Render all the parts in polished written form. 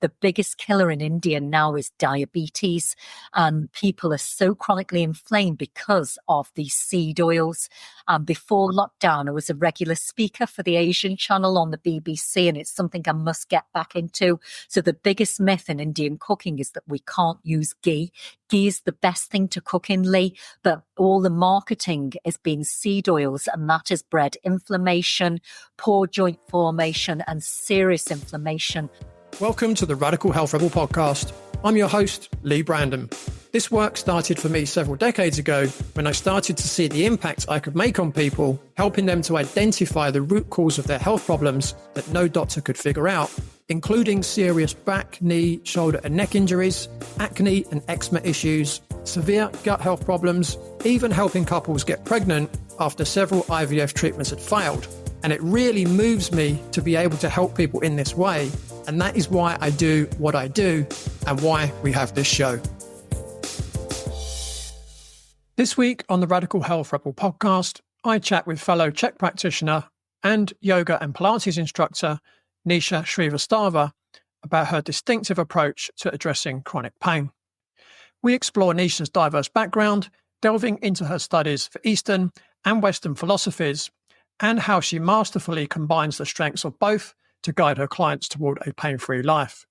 the biggest killer in India now is diabetes, and people are so chronically inflamed because of these seed oils. Before lockdown, I was a regular speaker for the Asian channel on the BBC, and it's something I must get back into. So the biggest myth in Indian cooking is that we can't use ghee. Ghee is the best thing to cook in, Lee, but all the marketing has been seed oils, and that has bred inflammation, poor joint formation, and serious inflammation. Welcome to the Radical Health Rebel podcast. I'm your host, Lee Brandon. This work started for me several decades ago when I started to see the impact I could make on people, helping them to identify the root cause of their health problems that no doctor could figure out, including serious back, knee, shoulder and neck injuries, acne and eczema issues, severe gut health problems, even helping couples get pregnant after several IVF treatments had failed. And it really moves me to be able to help people in this way. And that is why I do what I do and why we have this show. This week on the Radical Health Rebel podcast, I chat with fellow CHEK practitioner and yoga and Pilates instructor Nisha Srivastava about her distinctive approach to addressing chronic pain. We explore Nisha's diverse background, delving into her studies for Eastern and Western philosophies, and how she masterfully combines the strengths of both to guide her clients toward a pain-free life.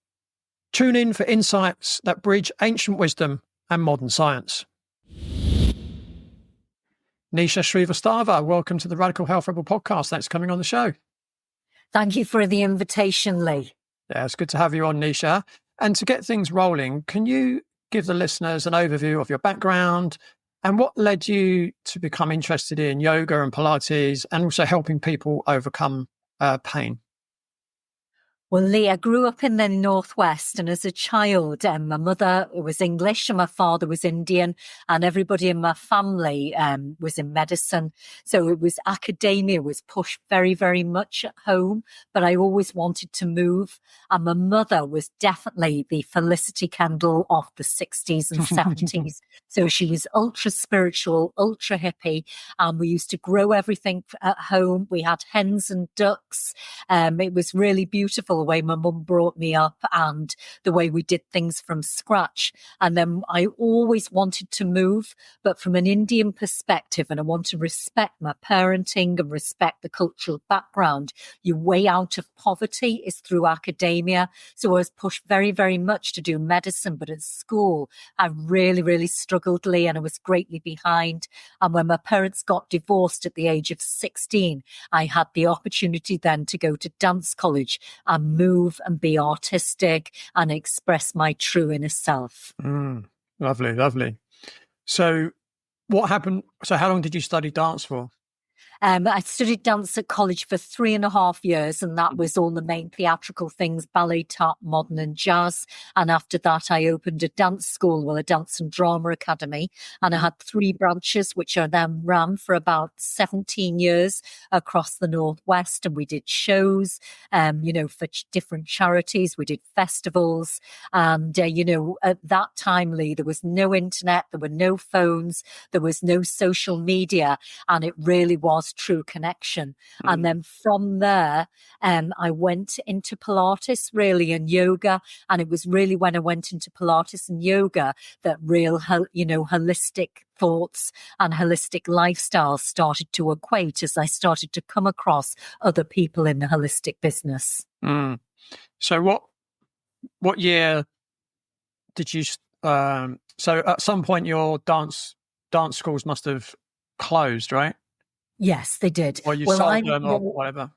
Tune in for insights that bridge ancient wisdom and modern science. Nisha Srivastava, welcome to the Radical Health Rebel podcast. Thanks for coming on the show. Thank you for the invitation, Lee. Yeah, it's good to have you on, Nisha. And to get things rolling, can you give the listeners an overview of your background and what led you to become interested in yoga and Pilates and also helping people overcome pain? Well, Lee, I grew up in the Northwest, and as a child, my mother was English and my father was Indian, and everybody in my family was in medicine. So it was academia was pushed very, very much at home, but I always wanted to move. And my mother was definitely the Felicity Kendall of the 60s and 70s. So she was ultra spiritual, ultra hippie, and we used to grow everything at home. We had hens and ducks. It was really beautiful the way my mum brought me up and the way we did things from scratch. And then I always wanted to move, but from an Indian perspective, and I want to respect my parenting and respect the cultural background. Your way out of poverty is through academia. So I was pushed very, very much to do medicine, but at school, I really, really struggled, Lee, and I was greatly behind. And when my parents got divorced at the age of 16, I had the opportunity then to go to dance college and move and be artistic and express my true inner self. Lovely, lovely. So what happened? So how long did you study dance for? I studied dance at college for 3.5 years, and that was all the main theatrical things, ballet, tap, modern and jazz. And after that, I opened a dance school, a dance and drama academy. And I had 3 branches, which I then ran for about 17 years across the Northwest. And we did shows, for different charities. We did festivals. And, at that time, Lee, there was no internet, there were no phones, there was no social media. And it really was true connection. And then from there, I went into Pilates really and yoga. And it was really when I went into Pilates and yoga that real, holistic thoughts and holistic lifestyles started to equate as I started to come across other people in the holistic business. So what year did you, so at some point your dance schools must have closed, right? Yes, they did. Or you sold them or whatever.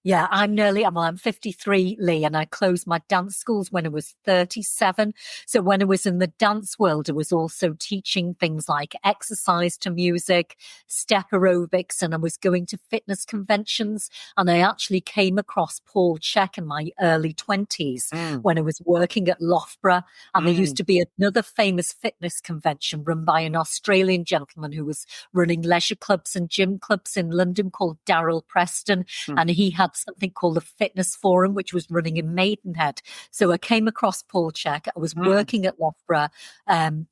Yeah, I'm 53, Lee, and I closed my dance schools when I was 37. So when I was in the dance world, I was also teaching things like exercise to music, step aerobics, and I was going to fitness conventions. And I actually came across Paul CHEK in my early 20s when I was working at Loughborough. And there used to be another famous fitness convention run by an Australian gentleman who was running leisure clubs and gym clubs in London called Daryl Preston. And he had have something called the Fitness Forum, which was running in Maidenhead. So I came across Paul CHEK. I was working at Loughborough,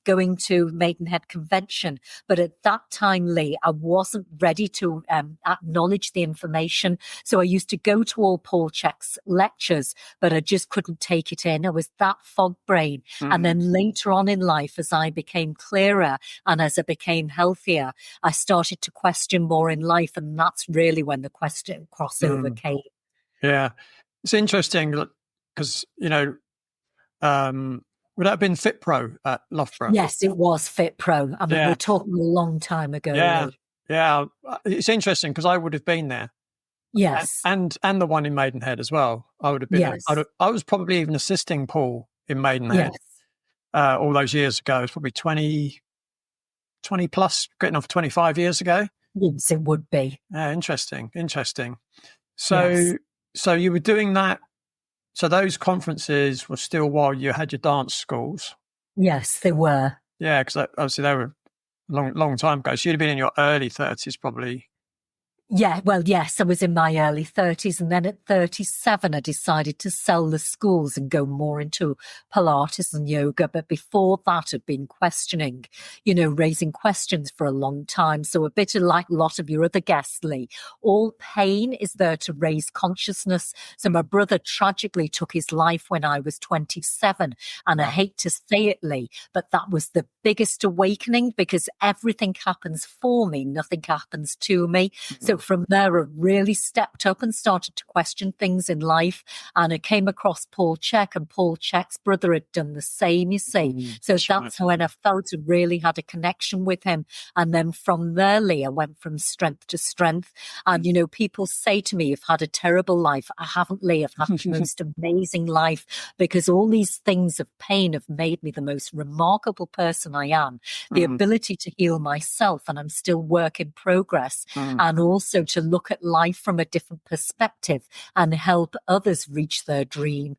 going to Maidenhead Convention. But at that time, Lee, I wasn't ready to acknowledge the information. So I used to go to all Paul CHEK's lectures, but I just couldn't take it in. I was that fog brain. And then later on in life, as I became clearer and as I became healthier, I started to question more in life. And that's really when the question crossover came. Yeah. It's interesting because, would that have been Fit Pro at Loughborough? Yes, it was Fit Pro. I mean, we're talking a long time ago. Yeah. Lee. Yeah. It's interesting because I would have been there. Yes. And the one in Maidenhead as well. I would have been. Yes. I was probably even assisting Paul in Maidenhead all those years ago. It was probably 20 plus, getting off 25 years ago. Yes, it would be. Interesting. So you were doing that. So those conferences were still while you had your dance schools. Yes, they were. Yeah, because obviously they were a long time ago. So you'd have been in your early 30s probably. Yeah, well, yes, I was in my early 30s. And then at 37, I decided to sell the schools and go more into Pilates and yoga. But before that, I'd been questioning, raising questions for a long time. So a bit like a lot of your other guests, Lee, all pain is there to raise consciousness. So my brother tragically took his life when I was 27. And I hate to say it, Lee, but that was the biggest awakening because everything happens for me. Nothing happens to me. So from there, I really stepped up and started to question things in life. And I came across Paul CHEK, and Paul CHEK's brother had done the same, you see. So that's when I felt I really had a connection with him. And then from there, Lee, I went from strength to strength. And, people say to me, you've had a terrible life. I haven't, Lee. I've had the most amazing life because all these things of pain have made me the most remarkable person I am. The ability to heal myself, and I'm still work in progress. And also to look at life from a different perspective and help others reach their dream.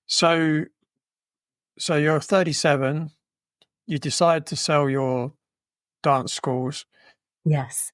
So you're 37, you decide to sell your dance schools. Yes.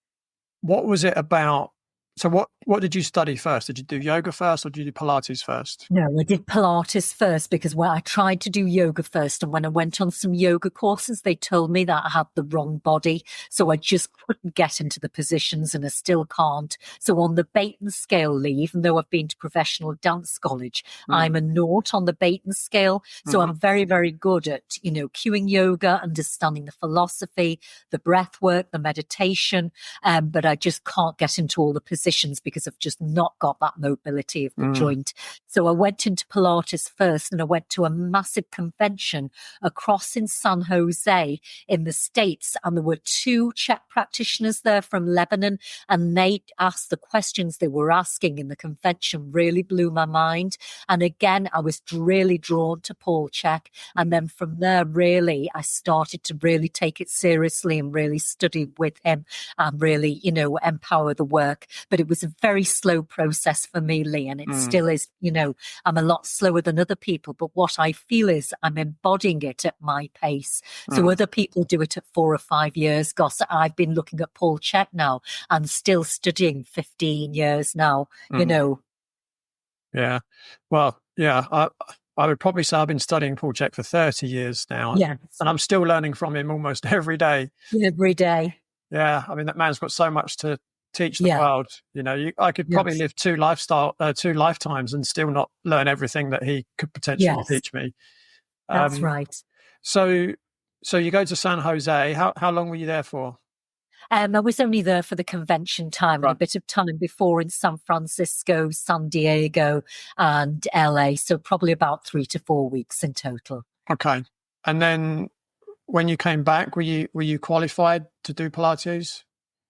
What was it about? So what did you study first? Did you do yoga first or did you do Pilates first? No, I did Pilates first because I tried to do yoga first. And when I went on some yoga courses, they told me that I had the wrong body. So I just couldn't get into the positions and I still can't. So on the Baton scale, Lee, even though I've been to professional dance college, I'm a naught on the Baton scale. So I'm very, very good at, cueing yoga, understanding the philosophy, the breath work, the meditation. But I just can't get into all the positions because I've just not got that mobility of the joint. So I went into Pilates first and I went to a massive convention across in San Jose in the States. And there were 2 CHEK practitioners there from Lebanon. And they asked the questions they were asking in the convention really blew my mind. And again, I was really drawn to Paul CHEK. And then from there, really, I started to really take it seriously and really study with him and really, empower the work. But it was a very slow process for me, Lee, and it still is, I'm a lot slower than other people. But what I feel is I'm embodying it at my pace. So other people do it at 4 or 5 years. Gosh, I've been looking at Paul CHEK now and still studying 15 years now, Yeah. Well, yeah, I would probably say I've been studying Paul CHEK for 30 years now. Yes. And I'm still learning from him almost every day. Every day. Yeah. I mean, that man's got so much to teach the world. I could probably live 2 lifetimes and still not learn everything that he could potentially teach me. That's right. So you go to San Jose. How long were you there for? I was only there for the convention time and a bit of time before in San Francisco, San Diego, and LA. So probably about 3 to 4 weeks in total. Okay. And then when you came back, were you qualified to do Pilates?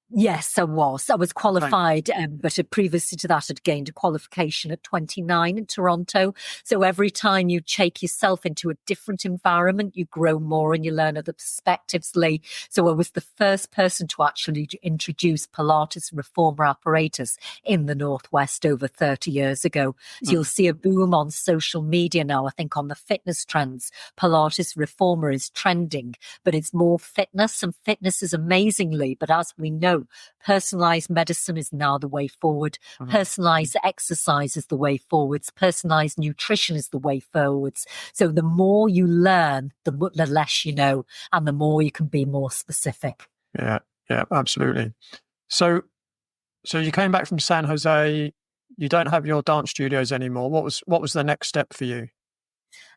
Yes, I was. I was qualified, but previously to that, I'd gained a qualification at 29 in Toronto. So every time you take yourself into a different environment, you grow more and you learn other perspectives, Lee. So I was the first person to actually introduce Pilates reformer apparatus in the Northwest over 30 years ago. So you'll see a boom on social media now, I think, on the fitness trends. Pilates reformer is trending, but it's more fitness, and fitness is amazingly, but as we know, no, personalized medicine is now the way forward. Personalized exercise is the way forwards. Personalized nutrition is the way forwards. So the more you learn, the less you know, and the more you can be more specific. Yeah, absolutely. So you came back from San Jose. You don't have your dance studios anymore. What was the next step for you?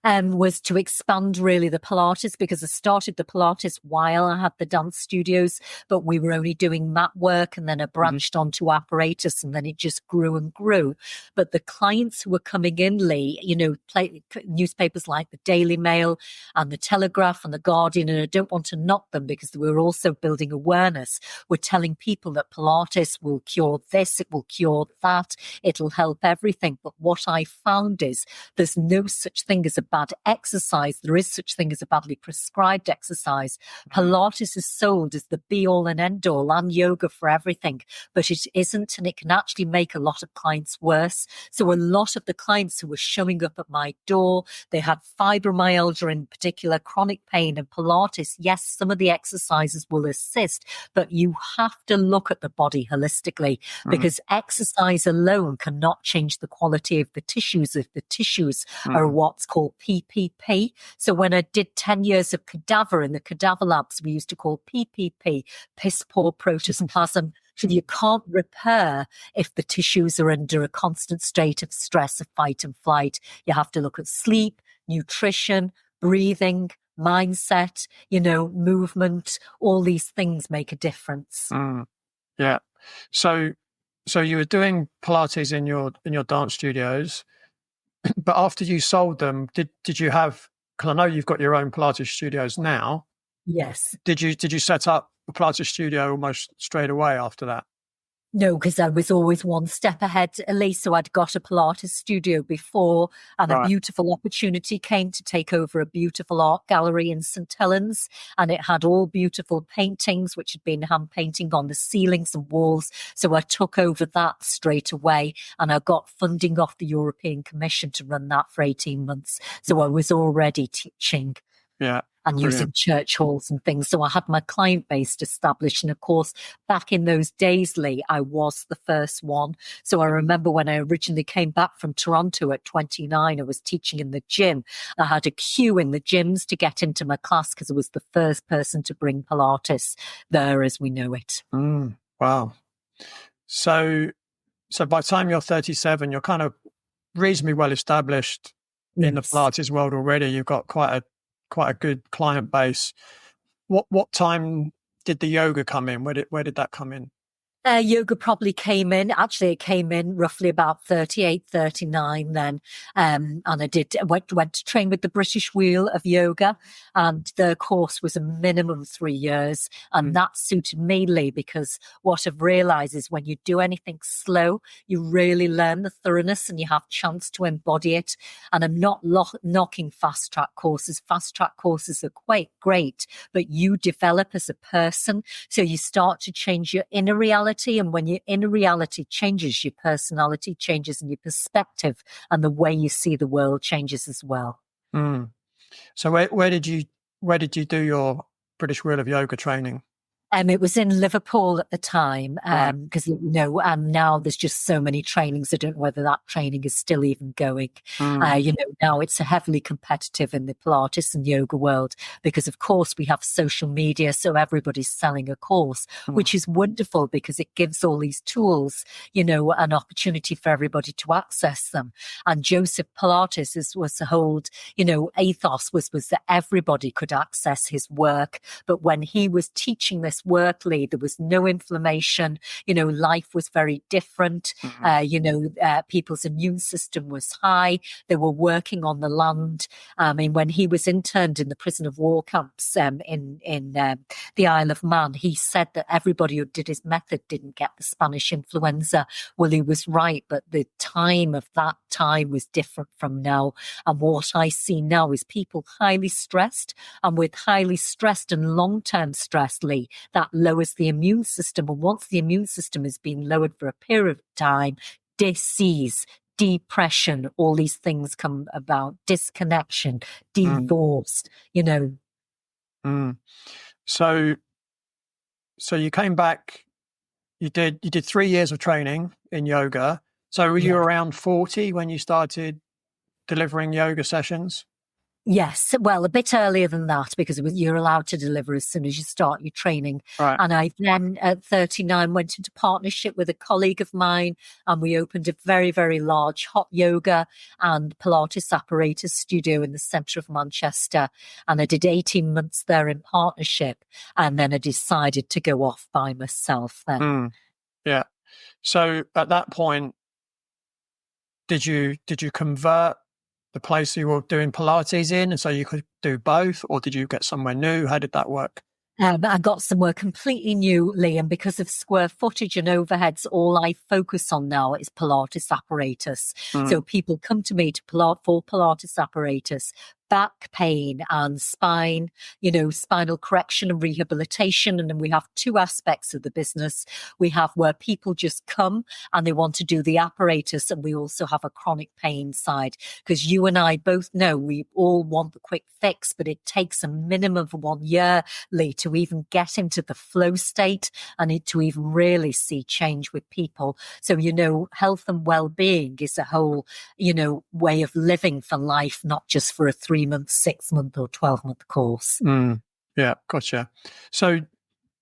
Was to expand really the Pilates, because I started the Pilates while I had the dance studios, but we were only doing mat work, and then I branched onto apparatus, and then it just grew and grew. But the clients who were coming in, Lee, newspapers like the Daily Mail and the Telegraph and the Guardian, and I don't want to knock them because we were also building awareness. We're telling people that Pilates will cure this, it will cure that, it'll help everything. But what I found is there's no such thing as a bad exercise. There is such thing as a badly prescribed exercise. Pilates is sold as the be-all and end-all, and yoga for everything, but it isn't, and it can actually make a lot of clients worse. So a lot of the clients who were showing up at my door, they had fibromyalgia, in particular chronic pain, and Pilates, yes, some of the exercises will assist, but you have to look at the body holistically, because exercise alone cannot change the quality of the tissues if the tissues are what's called PPP. So when I did 10 years of cadaver in the cadaver labs, we used to call PPP, piss poor protoplasm. You can't repair if the tissues are under a constant state of stress, of fight and flight. You have to look at sleep, nutrition, breathing, mindset, movement. All these things make a difference. Yeah. So you were doing Pilates in your dance studios, but after you sold them, did you have? Because I know you've got your own Pilates studios now. Yes. Did you set up a Pilates studio almost straight away after that? No, because I was always one step ahead, Elise. So I'd got a Pilates studio before, and a beautiful opportunity came to take over a beautiful art gallery in St. Helens. And it had all beautiful paintings, which had been hand painting on the ceilings and walls. So I took over that straight away, and I got funding off the European Commission to run that for 18 months. So I was already teaching. Yeah. And using church halls and things. So I had my client base established. And of course, back in those days, Lee, I was the first one. So I remember when I originally came back from Toronto at 29, I was teaching in the gym. I had a queue in the gyms to get into my class because I was the first person to bring Pilates there as we know it. Wow. So by the time you're 37, you're kind of reasonably well established in the Pilates world already. You've got quite a good client base. What time did the yoga come in? Where did that come in? Yoga probably came in. Actually, it came in roughly about 38, 39 then. And I went to train with the British Wheel of Yoga, and the course was a minimum 3 years. And that suited me, Lee, because what I've realized is when you do anything slow, you really learn the thoroughness and you have chance to embody it. And I'm not knocking fast track courses. Fast track courses are quite great, but you develop as a person. So you start to change your inner reality. And when your inner reality changes, your personality changes, and your perspective and the way you see the world changes as well. So where did you do your British Wheel of Yoga training? It was in Liverpool at the time, because, and now there's just so many trainings. I don't know whether that training is still even going. Now it's heavily competitive in the Pilates and yoga world because, of course, we have social media. So everybody's selling a course, which is wonderful because it gives all these tools, an opportunity for everybody to access them. And Joseph Pilates was the whole, ethos was that everybody could access his work. But when he was teaching this work, Lee, there was no inflammation. Life was very different. People's immune system was high. They were working on the land. I mean, when he was interned in the prison of war camps in the Isle of Man, he said that everybody who did his method didn't get the Spanish influenza. Well, he was right, but the time of that time was different from now. And what I see now is people highly stressed, and with highly stressed and long-term stress, Lee, that lowers the immune system. And once the immune system has been lowered for a period of time, disease, depression, all these things come about, disconnection, divorce, So you came back you did 3 years of training in yoga. So were you around 40 when you started delivering yoga sessions? Yes, well, a bit earlier than that because you're allowed to deliver as soon as you start your training. Right. And I then, at 39, went into partnership with a colleague of mine, and we opened a very, very large hot yoga and Pilates apparatus studio in the centre of Manchester. And I did 18 months there in partnership, and then I decided to go off by myself then. Yeah. So at that point, did you convert the place you were doing Pilates in, and so you could do both, or did you get somewhere new? How did that work? I got somewhere completely new, Liam, because of square footage and overheads. All I focus on now is Pilates apparatus. So people come to me for Pilates apparatus, back pain and spine, spinal correction and rehabilitation. And then we have two aspects of the business. We have where people just come and they want to do the apparatus. And we also have a chronic pain side, because you and I both know we all want the quick fix, but it takes a minimum of 1 year, Lee, to even get into the flow state and to even really see change with people. So, health and well-being is a whole, way of living for life, not just for a 3-month, 6-month or 12-month course. Yeah, gotcha. So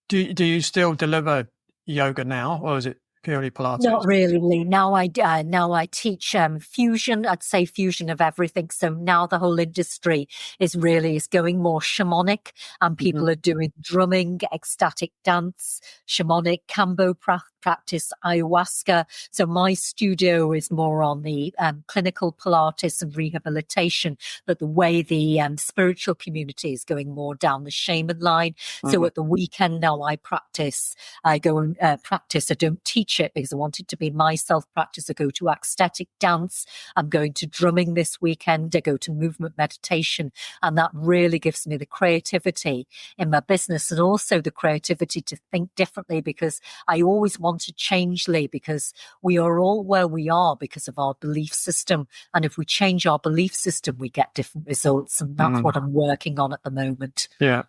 do you still deliver yoga now, or is it purely Pilates? Not really, Lee. Now I teach fusion. I'd say fusion of everything. So now the whole industry is going more shamanic, and people are doing drumming, ecstatic dance, shamanic, kambo practice, ayahuasca. So my studio is more on the clinical Pilates and rehabilitation, but the way the spiritual community is going more down the shaman line. So at the weekend now I practice. I go and practice. I don't teach it because I want it to be my self-practice. I go to ecstatic dance. I'm going to drumming this weekend. I go to movement meditation. And that really gives me the creativity in my business, and also the creativity to think differently, because I always want to change, Lee, because we are all where we are because of our belief system. And if we change our belief system, we get different results. And that's what I'm working on at the moment. Yeah.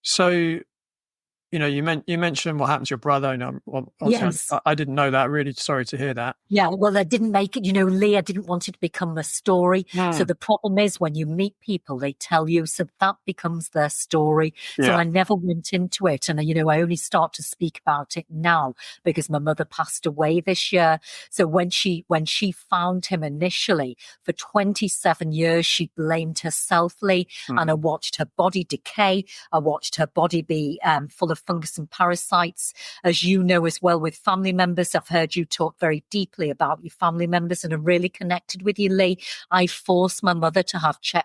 So, you mentioned what happened to your brother. And Yes. I didn't know that. Really sorry to hear that. Yeah, well, I didn't make it. Lee, I didn't want it to become a story. So the problem is when you meet people, they tell you, so that becomes their story. So I never went into it. And, I only start to speak about it now because my mother passed away this year. So when she found him initially, for 27 years, she blamed herself, Lee. And I watched her body decay. I watched her body be full of fungus and parasites. As you know as well, with family members, I've heard you talk very deeply about your family members and are really connected with you, Lee. I forced my mother to have CHEK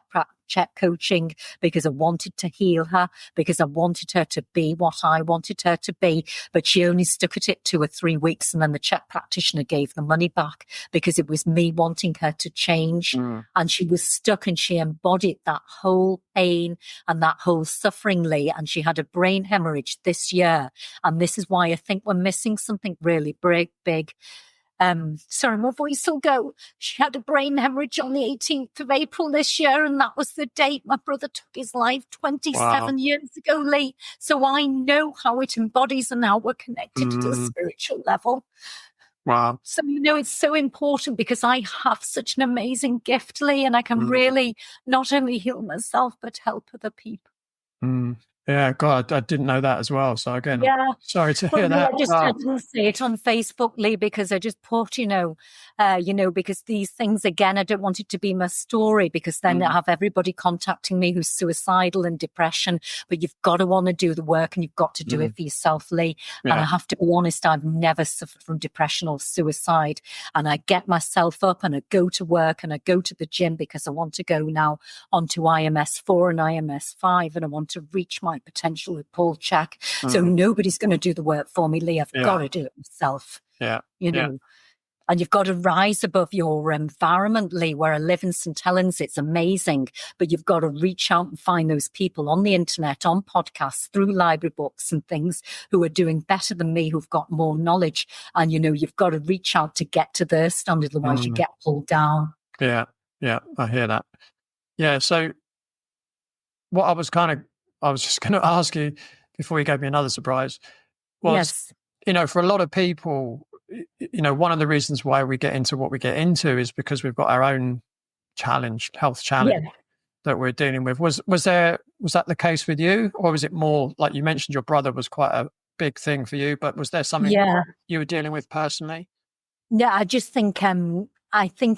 coaching because I wanted to heal her, because I wanted her to be what I wanted her to be. But she only stuck at it 2 or 3 weeks, and then the CHEK practitioner gave the money back because it was me wanting her to change. And she was stuck, and she embodied that whole pain and that whole suffering, Lee. And she had a brain hemorrhage this year. And this is why I think we're missing something really big. Sorry, my voice will go. She had a brain hemorrhage on the 18th of April this year, and that was the date my brother took his life 27 years ago, Lee. So I know how it embodies and how we're connected to the spiritual level. Wow. So, it's so important because I have such an amazing gift, Lee, and I can really not only heal myself, but help other people. Yeah, God, I didn't know that as well. So again, sorry to hear that. I didn't see it on Facebook, Lee, because I just put, because these things, again, I don't want it to be my story, because then I have everybody contacting me who's suicidal and depression. But you've got to want to do the work, and you've got to do it for yourself, Lee. And I have to be honest, I've never suffered from depression or suicide. And I get myself up and I go to work and I go to the gym because I want to go now onto IMS 4 and IMS 5, and I want to reach my potential with Paul CHEK. So nobody's going to do the work for me, Lee. I've got to do it myself. And you've got to rise above your environment, Lee. Where I live in St. Helens, it's amazing. But you've got to reach out and find those people on the internet, on podcasts, through library books and things, who are doing better than me, who've got more knowledge. And, you've got to reach out to get to their standard, otherwise you get pulled down. Yeah, I hear that. Yeah, so what I was just going to ask you before you gave me another surprise was, for a lot of people, one of the reasons why we get into what we get into is because we've got our own health challenge that we're dealing with. Was that the case with you, or was it more like you mentioned your brother was quite a big thing for you, but was there something you were dealing with personally? Yeah, I just think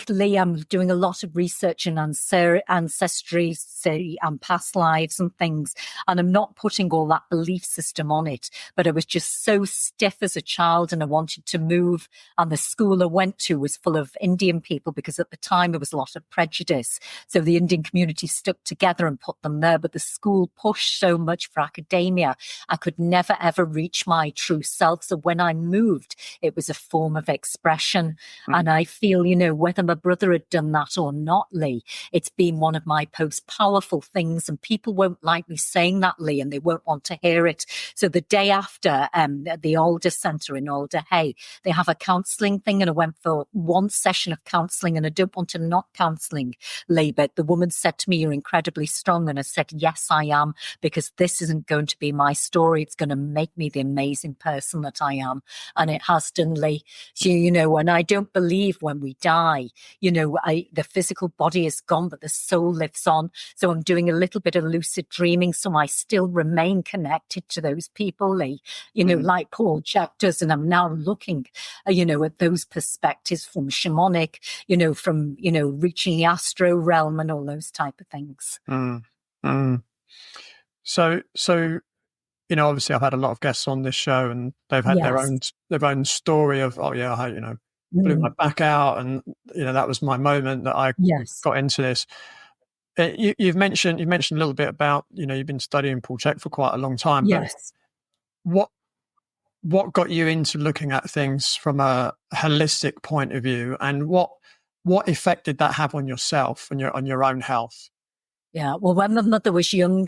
Lee, I'm doing a lot of research in ancestry, and past lives and things, and I'm not putting all that belief system on it. But I was just so stiff as a child, and I wanted to move. And the school I went to was full of Indian people because at the time there was a lot of prejudice. So the Indian community stuck together and put them there. But the school pushed so much for academia, I could never ever reach my true self. So when I moved, it was a form of expression, and I feel, whether my brother had done that or not, Lee, it's been one of my most powerful things, and people won't like me saying that, Lee, and they won't want to hear it. So the day after, at the Alder Centre in Alder Hey, they have a counselling thing, and I went for one session of counselling, and I don't want to not counselling, Lee, but the woman said to me, "You're incredibly strong," and I said, "Yes, I am, because this isn't going to be my story. It's going to make me the amazing person that I am," and it has done, Lee. So, and I don't believe when we die, the physical body is gone, but the soul lives on. So I'm doing a little bit of lucid dreaming, so I still remain connected to those people, Lee, like Paul CHEK does. And I'm now looking, at those perspectives from shamanic, from, reaching the astro realm and all those type of things. So, obviously I've had a lot of guests on this show, and they've had their own story of, blew my back out, and that was my moment that I got into this. You've mentioned a little bit about you've been studying Paul CHEK for quite a long time. Yes. But what got you into looking at things from a holistic point of view, and what effect did that have on yourself and on your own health? Yeah, well, when my mother was young,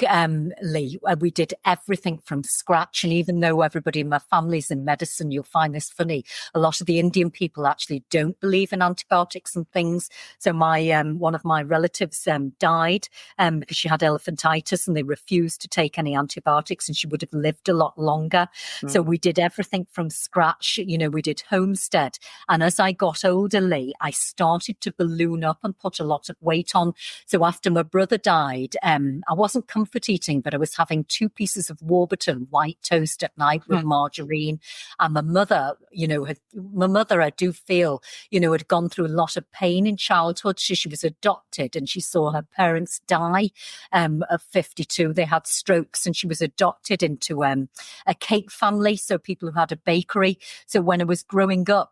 Lee, we did everything from scratch. And even though everybody in my family's in medicine, you'll find this funny. A lot of the Indian people actually don't believe in antibiotics and things. So my one of my relatives died because she had elephantitis, and they refused to take any antibiotics, and she would have lived a lot longer. So we did everything from scratch. We did homestead. And as I got older, Lee, I started to balloon up and put a lot of weight on. So after my brother died, I wasn't comfort eating, but I was having 2 pieces of Warburton white toast at night with margarine. And my mother, I do feel, had gone through a lot of pain in childhood. She was adopted, and she saw her parents die at 52. They had strokes, and she was adopted into a cake family, so people who had a bakery. So when I was growing up,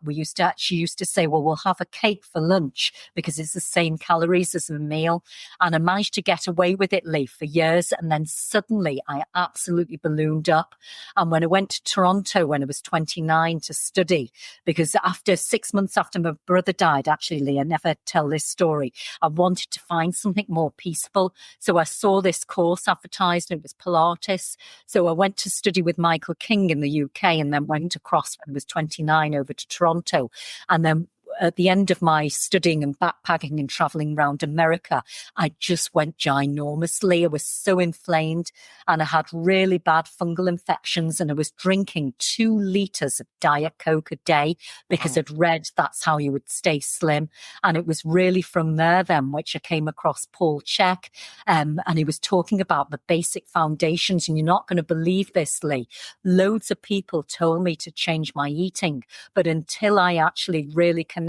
she used to say, well, we'll have a cake for lunch because it's the same calories as a meal. And I managed to get away with it, Lee, for years. And then suddenly I absolutely ballooned up. And when I went to Toronto when I was 29 to study, because after 6 months after my brother died, actually, Lee, I never tell this story, I wanted to find something more peaceful. So I saw this course advertised, and it was Pilates. So I went to study with Michael King in the UK, and then went across when I was 29 over to Toronto. And then at the end of my studying and backpacking and traveling around America, I just went ginormously. I was so inflamed, and I had really bad fungal infections, and I was drinking 2 liters of Diet Coke a day because I'd read that's how you would stay slim. And it was really from there then which I came across Paul CHEK, and he was talking about the basic foundations. And you're not going to believe this, Lee. Loads of people told me to change my eating, but until I actually really connected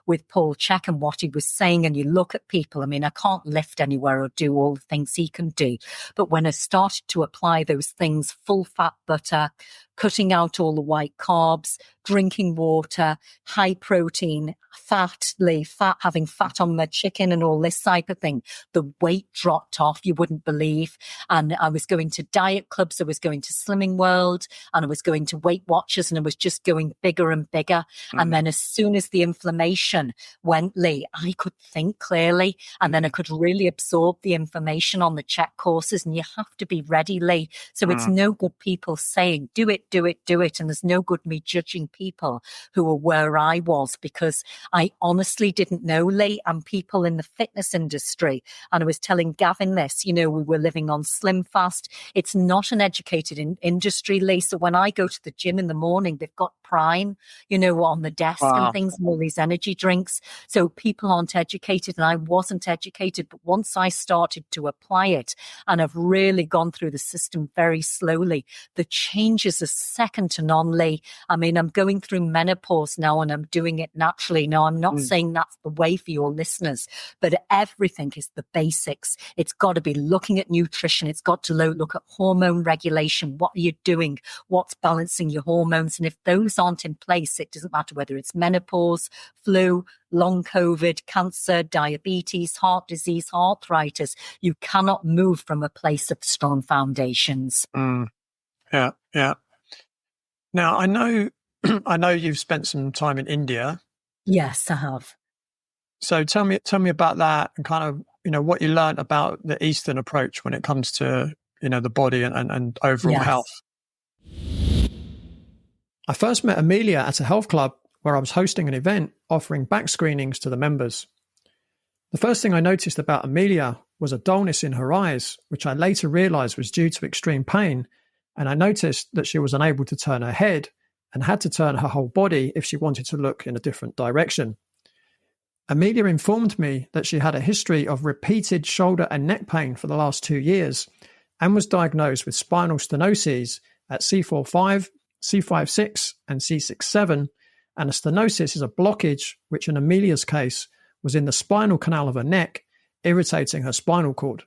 with Paul CHEK and what he was saying, and you look at people, I mean, I can't lift anywhere or do all the things he can do. But when I started to apply those things, full fat butter, cutting out all the white carbs, drinking water, high protein, having fat on my chicken and all this type of thing, the weight dropped off, you wouldn't believe. And I was going to diet clubs, I was going to Slimming World, and I was going to Weight Watchers, and I was just going bigger and bigger. And then as soon as the inflammation went, Lee, I could think clearly, and then I could really absorb the information on the CHEK courses. And you have to be ready, Lee. So it's no good people saying, do it do it. And there's no good me judging people who were where I was, because I honestly didn't know, Lee, and people in the fitness industry. And I was telling Gavin this, we were living on Slim Fast. It's not an educated industry, Lee. So when I go to the gym in the morning, they've got Prime, on the desk and things, and all these energy drinks. So people aren't educated, and I wasn't educated. But once I started to apply it, and I've really gone through the system very slowly, the changes are second to none, Lee. I mean, I'm going through menopause now, and I'm doing it naturally. Now, I'm not saying that's the way for your listeners, but everything is the basics. It's got to be looking at nutrition. It's got to look at hormone regulation. What are you doing? What's balancing your hormones? And if those aren't in place, it doesn't matter whether it's menopause, flu, long COVID, cancer, diabetes, heart disease, arthritis. You cannot move from a place of strong foundations. Yeah. Now, I know you've spent some time in India. Yes, I have. So tell me about that, and kind of, what you learned about the Eastern approach when it comes to, the body and overall health. I first met Amelia at a health club where I was hosting an event offering back screenings to the members. The first thing I noticed about Amelia was a dullness in her eyes, which I later realized was due to extreme pain, and I noticed that she was unable to turn her head and had to turn her whole body if she wanted to look in a different direction. Amelia informed me that she had a history of repeated shoulder and neck pain for the last 2 years and was diagnosed with spinal stenosis at C4-5, C5-6, and C6-7, and a stenosis is a blockage which in Amelia's case was in the spinal canal of her neck, irritating her spinal cord.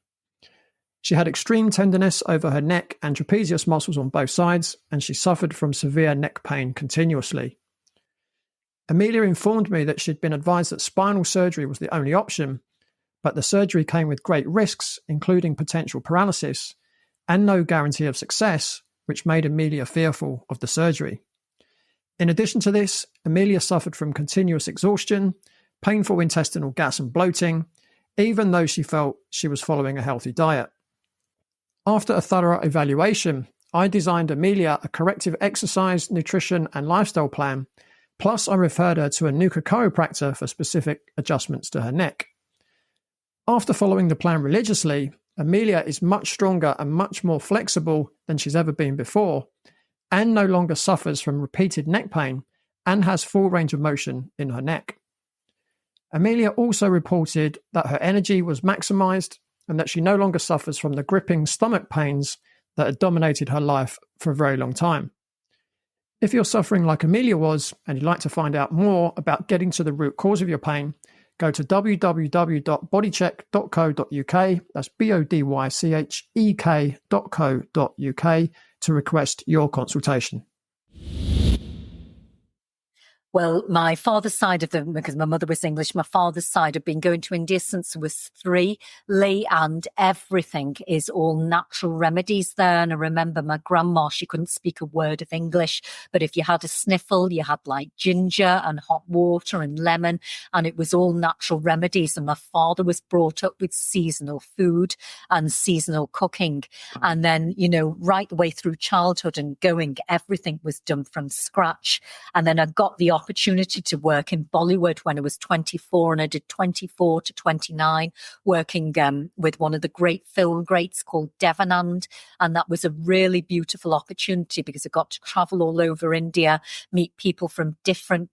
She had extreme tenderness over her neck and trapezius muscles on both sides, and she suffered from severe neck pain continuously. Amelia informed me that she'd been advised that spinal surgery was the only option, but the surgery came with great risks, including potential paralysis, and no guarantee of success, which made Amelia fearful of the surgery. In addition to this, Amelia suffered from continuous exhaustion, painful intestinal gas and bloating, even though she felt she was following a healthy diet. After a thorough evaluation, I designed Amelia a corrective exercise, nutrition, and lifestyle plan, plus I referred her to a NUCA chiropractor for specific adjustments to her neck. After following the plan religiously, Amelia is much stronger and much more flexible than she's ever been before, and no longer suffers from repeated neck pain and has full range of motion in her neck. Amelia also reported that her energy was maximized and that she no longer suffers from the gripping stomach pains that had dominated her life for a very long time. If you're suffering like Amelia was and you'd like to find out more about getting to the root cause of your pain, go to www.bodychek.co.uk, that's bodychek.co.uk, to request your consultation. Well, my father's side of them, because my mother was English, my father's side had been going to India since I was 3, Lee, and everything is all natural remedies there. And I remember my grandma, she couldn't speak a word of English, but if you had a sniffle, you had like ginger and hot water and lemon, and it was all natural remedies. And my father was brought up with seasonal food and seasonal cooking. And then, right the way through childhood and going, everything was done from scratch. And then I got the opportunity to work in Bollywood when I was 24, and I did 24 to 29 working with one of the great film greats called Devanand, and that was a really beautiful opportunity because I got to travel all over India, meet people from different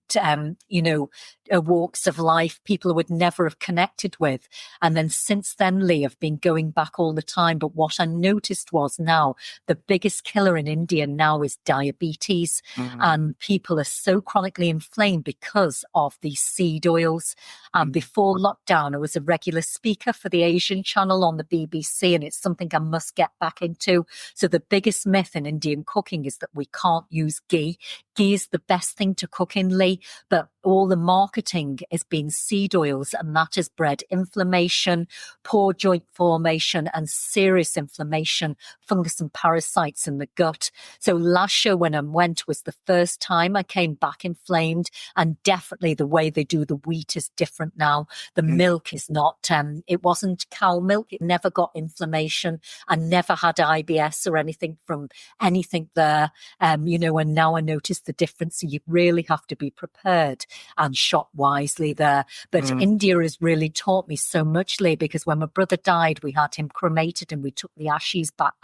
walks of life, people I would never have connected with. And then since then, Lee, I've been going back all the time. But what I noticed was now the biggest killer in India now is diabetes. And people are so chronically inflamed because of these seed oils. And before lockdown, I was a regular speaker for the Asian channel on the BBC, and it's something I must get back into. So the biggest myth in Indian cooking is that we can't use ghee. Ghee is the best thing to cook in, Lee, but all the marketing has been seed oils, and that has bred inflammation, poor joint formation, and serious inflammation, fungus and parasites in the gut. So last year when I went was the first time I came back inflamed, and definitely the way they do the wheat is different now. The milk is not, it wasn't cow milk. It never got inflammation. I never had IBS or anything from anything there. And now I notice the difference. So you really have to be prepared and shop wisely there. But India has really taught me so much, Lee, because when my brother died, we had him cremated and we took the ashes back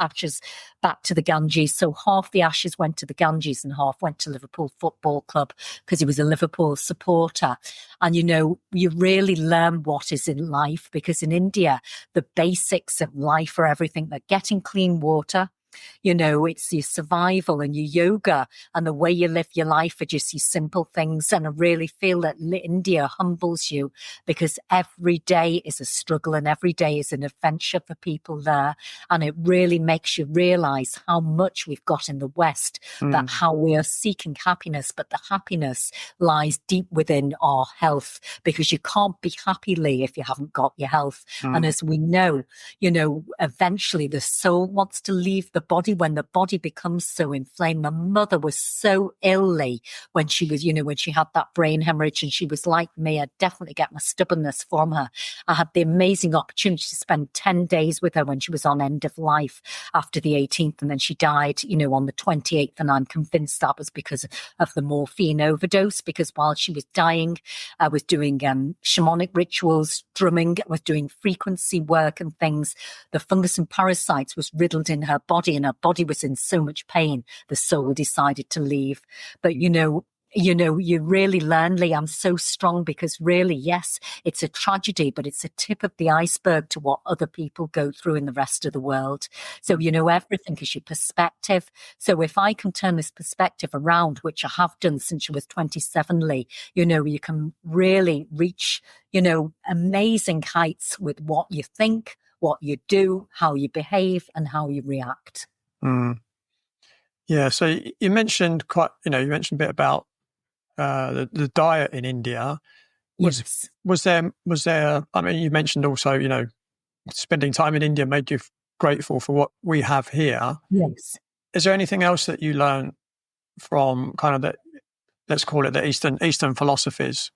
to the Ganges. So half the ashes went to the Ganges and half went to Liverpool Football Club because he was a Liverpool supporter. And, you really learn what is in life, because in India, the basics of life are everything. Like getting clean water, it's your survival and your yoga and the way you live your life are just these simple things. And I really feel that India humbles you, because every day is a struggle and every day is an adventure for people there. And it really makes you realize how much we've got in the West, that how we are seeking happiness, but the happiness lies deep within our health, because you can't be happy, Lee, if you haven't got your health. And as we know, eventually the soul wants to leave the body when the body becomes so inflamed. My mother was so ill when she was, when she had that brain hemorrhage, and she was like me. I definitely get my stubbornness from her. I had the amazing opportunity to spend 10 days with her when she was on end of life after the 18th, and then she died, on the 28th. And I'm convinced that was because of the morphine overdose, because while she was dying, I was doing shamanic rituals, drumming, I was doing frequency work and things. The fungus and parasites was riddled in her body, and her body was in so much pain, the soul decided to leave. But you really learn, Lee, I'm so strong, because really, yes, it's a tragedy, but it's a tip of the iceberg to what other people go through in the rest of the world. So, everything is your perspective. So if I can turn this perspective around, which I have done since I was 27, Lee, you can really reach, amazing heights with what you think, what you do, how you behave, and how you react. Yeah. So you mentioned you mentioned a bit about the diet in India. Yes. Was there, I mean, you mentioned also, spending time in India made you grateful for what we have here. Yes. Is there anything else that you learned from kind of let's call it the Eastern philosophies?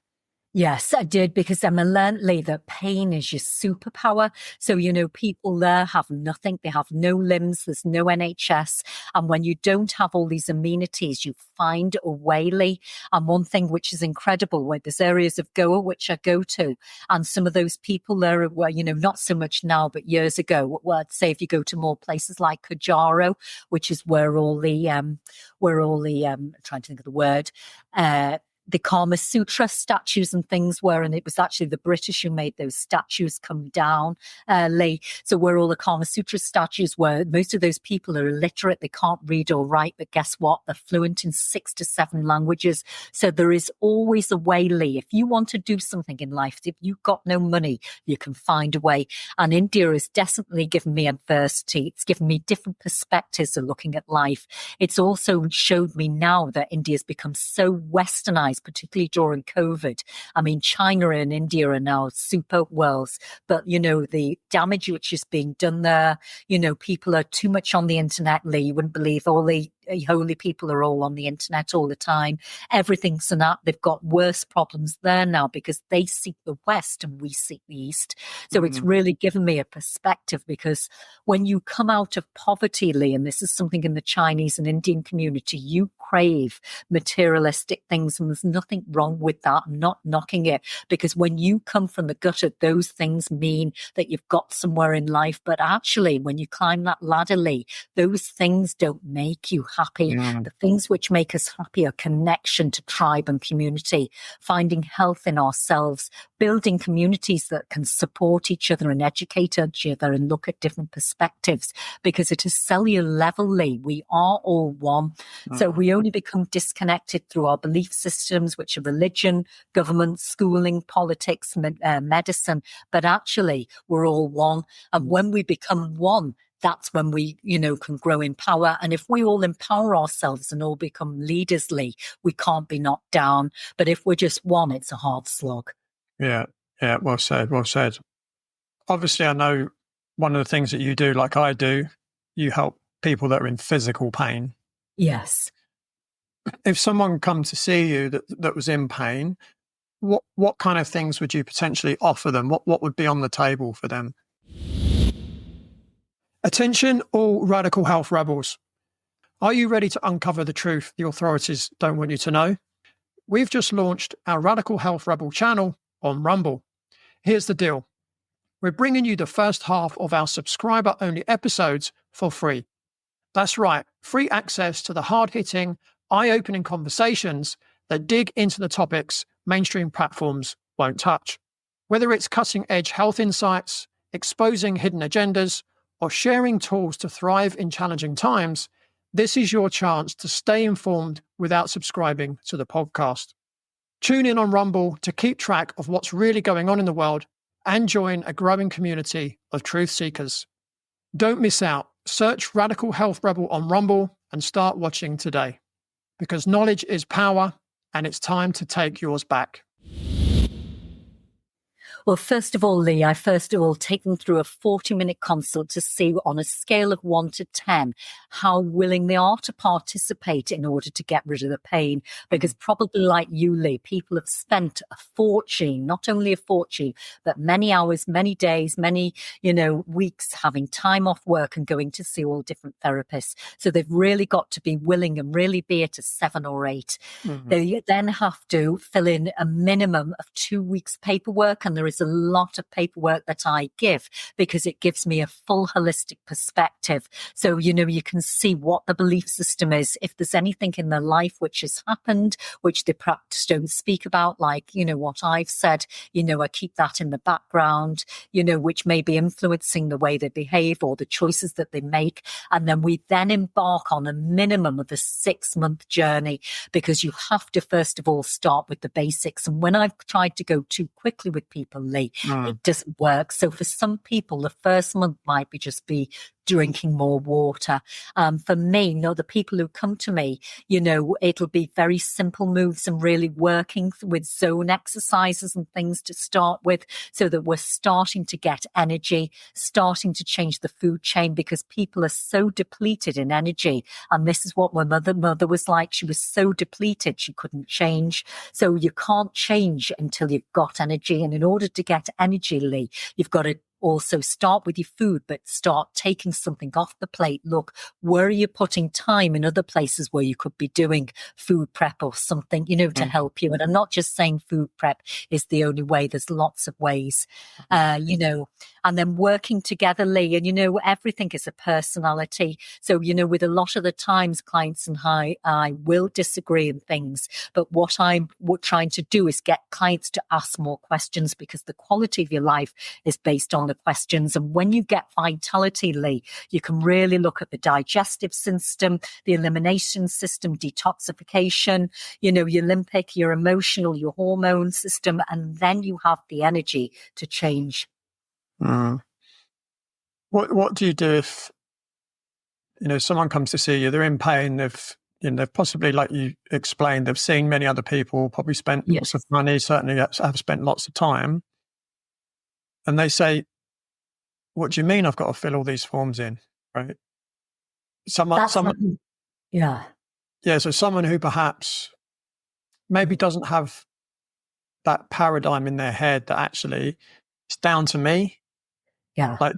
Yes, I did, because I learned, Lee, that pain is your superpower. So, people there have nothing. They have no limbs. There's no NHS. And when you don't have all these amenities, you find a way, Lee. And one thing which is incredible, where there's areas of Goa, which I go to, and some of those people there were, not so much now, but years ago, I'd say if you go to more places like Kajaro, which is where all the I'm trying to think of the word, the Kama Sutra statues and things were, and it was actually the British who made those statues come down, Lee. So where all the Kama Sutra statues were, most of those people are illiterate. They can't read or write, but guess what? They're fluent in 6 to 7 languages. So there is always a way, Lee. If you want to do something in life, if you've got no money, you can find a way. And India has definitely given me adversity. It's given me different perspectives of looking at life. It's also showed me now that India has become so westernized, particularly during COVID. I mean, China and India are now super worlds, but, the damage which is being done there, people are too much on the internet, Lee. You wouldn't believe all the holy people are all on the internet all the time. Everything's an app. They've got worse problems there now because they seek the West and we seek the East. So it's really given me a perspective, because when you come out of poverty, Lee, and this is something in the Chinese and Indian community, you crave materialistic things, and there's nothing wrong with that. I'm not knocking it, because when you come from the gutter, those things mean that you've got somewhere in life. But actually, when you climb that ladder, Lee, those things don't make you happy. The things which make us happy are connection to tribe and community, finding health in ourselves, building communities that can support each other and educate each other and look at different perspectives, because at a cellular level, Lee, we are all one. So we only become disconnected through our belief systems, which are religion, government, schooling, politics, medicine, but actually we're all one. And when we become one, that's when we, can grow in power. And if we all empower ourselves and all become leaders, Lee, we can't be knocked down. But if we're just one, it's a hard slog. Yeah. Well said. Well said. Obviously, I know one of the things that you do, like I do, you help people that are in physical pain. Yes. If someone come to see you that was in pain, what kind of things would you potentially offer them? What would be on the table for them? Attention, all radical health rebels. Are you ready to uncover the truth the authorities don't want you to know? We've just launched our Radical Health Rebel channel on Rumble. Here's the deal. We're bringing you the first half of our subscriber-only episodes for free. That's right, free access to the hard-hitting, eye-opening conversations that dig into the topics mainstream platforms won't touch. Whether it's cutting-edge health insights, exposing hidden agendas, or sharing tools to thrive in challenging times, this is your chance to stay informed without subscribing to the podcast. Tune in on Rumble to keep track of what's really going on in the world and join a growing community of truth seekers. Don't miss out. Search Radical Health Rebel on Rumble and start watching today. Because knowledge is power, and it's time to take yours back. Well, first of all, Lee, I take them through a 40-minute consult to see on a scale of 1 to 10 how willing they are to participate in order to get rid of the pain. Because probably like you, Lee, people have spent a fortune, not only a fortune, but many hours, many days, many, weeks having time off work and going to see all different therapists. So they've really got to be willing and really be at a 7 or 8. Mm-hmm. They then have to fill in a minimum of 2 weeks paperwork, and there is a lot of paperwork that I give because it gives me a full holistic perspective. So, you can see what the belief system is. If there's anything in their life which has happened, which they perhaps don't speak about, like, what I've said, I keep that in the background, which may be influencing the way they behave or the choices that they make. And then we then embark on a minimum of a 6-month journey, because you have to, first of all, start with the basics. And when I've tried to go too quickly with people, Lee, it doesn't work. So for some people, the first month might be drinking more water. For me, the people who come to me, it'll be very simple moves and really working with zone exercises and things to start with, so that we're starting to get energy, starting to change the food chain, because people are so depleted in energy. And this is what my mother was like. She was so depleted, she couldn't change. So you can't change until you've got energy. And in order to get energy, Lee, you've got to also start with your food, but start taking something off the plate. Look, where are you putting time in other places where you could be doing food prep or something, to help you? And I'm not just saying food prep is the only way. There's lots of ways, and then working together, Lee, and, everything is a personality. So, with a lot of the times clients and I will disagree in things, but what I'm trying to do is get clients to ask more questions, because the quality of your life is based on the questions. And when you get vitality, Lee, you can really look at the digestive system, the elimination system, detoxification, your limbic, your emotional, your hormone system, and then you have the energy to change. What do you do if someone comes to see you, they're in pain, they've possibly, like you explained, they've seen many other people, probably spent lots of money, certainly have spent lots of time, and they say, what do you mean I've got to fill all these forms in, right? So someone who perhaps maybe doesn't have that paradigm in their head that actually it's down to me. Yeah. Like,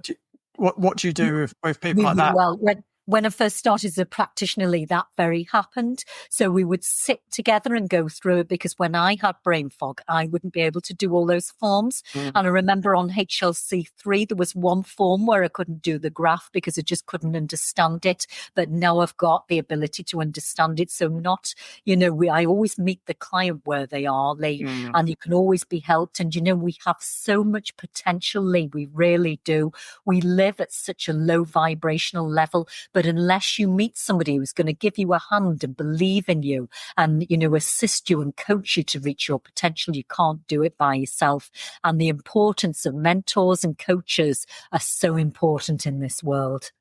what do you do with people like that? Well, when I first started as a practitioner, Lee, that very happened. So we would sit together and go through it, because when I had brain fog, I wouldn't be able to do all those forms. And I remember on HLC3, there was one form where I couldn't do the graph because I just couldn't understand it. But now I've got the ability to understand it. So I always meet the client where they are, Lee, and you can always be helped. And, we have so much potential, Lee. We really do. We live at such a low vibrational level, but But unless you meet somebody who's going to give you a hand and believe in you and, assist you and coach you to reach your potential, you can't do it by yourself. And the importance of mentors and coaches are so important in this world.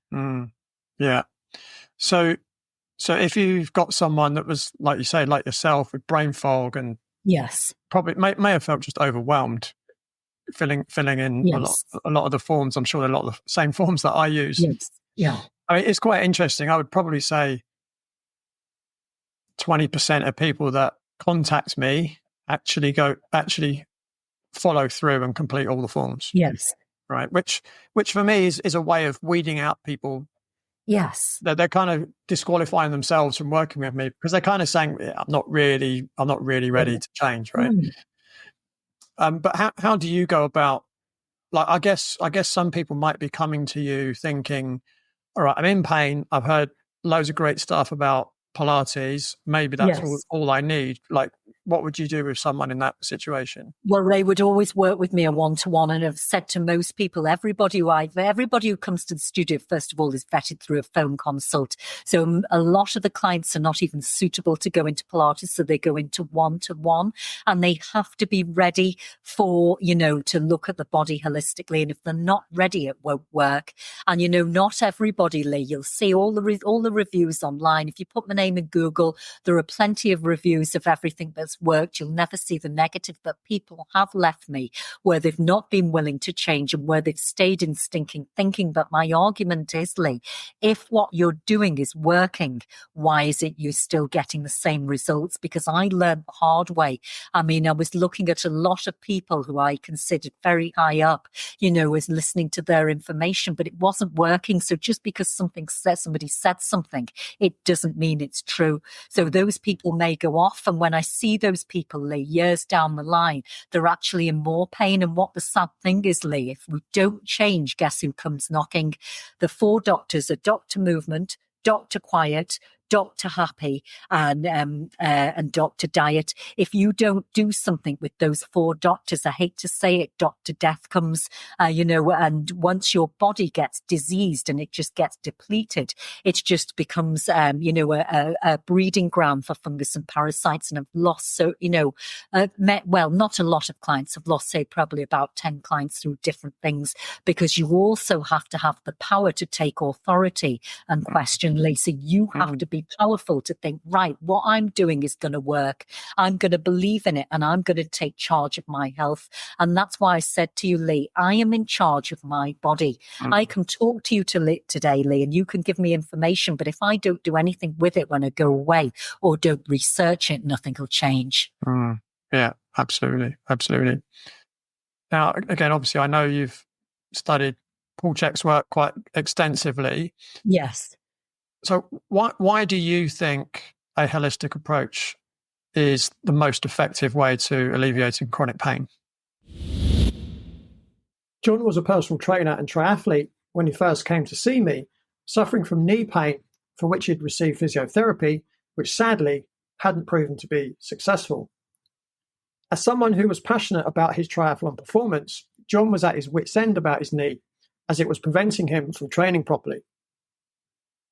Yeah. So if you've got someone that was, like you say, like yourself, with brain fog and Yes. probably may have felt just overwhelmed filling in Yes. a lot of the forms. I'm sure a lot of the same forms that I use. Yes. Yeah. I mean, it's quite interesting. I would probably say 20% of people that contact me actually follow through and complete all the forms. Yes. Right. Which for me is a way of weeding out people. Yes. They're kind of disqualifying themselves from working with me because they're kind of saying, I'm not really ready to change. Right. But how do you go about, like, I guess some people might be coming to you thinking, all right, I'm in pain. I've heard loads of great stuff about Pilates. Maybe that's all I need. Like, what would you do with someone in that situation? Well, they would always work with me a one-to-one, and I've said to most people, everybody who comes to the studio, first of all, is vetted through a phone consult. So a lot of the clients are not even suitable to go into Pilates, so they go into one-to-one, and they have to be ready for, to look at the body holistically. And if they're not ready, it won't work. And, not everybody, Lee, you'll see all the reviews online. If you put my name in Google, there are plenty of reviews of everything that's worked. You'll never see the negative, but people have left me where they've not been willing to change and where they've stayed in stinking thinking. But my argument is, Lee, if what you're doing is working, why is it you're still getting the same results? Because I learned the hard way. I mean, I was looking at a lot of people who I considered very high up, as listening to their information, but it wasn't working. So just because somebody said something, it doesn't mean it's true. So those people may go off. And when I see those people, Lee, years down the line, they're actually in more pain. And what the sad thing is, Lee, if we don't change, guess who comes knocking? The 4 doctors are Dr. Movement, Dr. Quiet, Dr. Happy, and Dr. Diet. If you don't do something with those 4 doctors, I hate to say it, Dr. Death comes, and once your body gets diseased and it just gets depleted, it just becomes, a breeding ground for fungus and parasites. And I've lost, not a lot of clients. I've lost, say, probably about 10 clients through different things, because you also have to have the power to take authority and question, Lisa. You have to be powerful to think, right, what I'm doing is going to work. I'm going to believe in it, and I'm going to take charge of my health. And that's why I said to you, Lee, I am in charge of my body. I can talk to you today, Lee, and you can give me information. But if I don't do anything with it when I go away or don't research it, nothing will change. Yeah, absolutely. Absolutely. Now, again, obviously, I know you've studied Paul CHEK's work quite extensively. Yes. So why do you think a holistic approach is the most effective way to alleviating chronic pain? John was a personal trainer and triathlete when he first came to see me, suffering from knee pain for which he'd received physiotherapy, which sadly hadn't proven to be successful. As someone who was passionate about his triathlon performance, John was at his wit's end about his knee, as it was preventing him from training properly.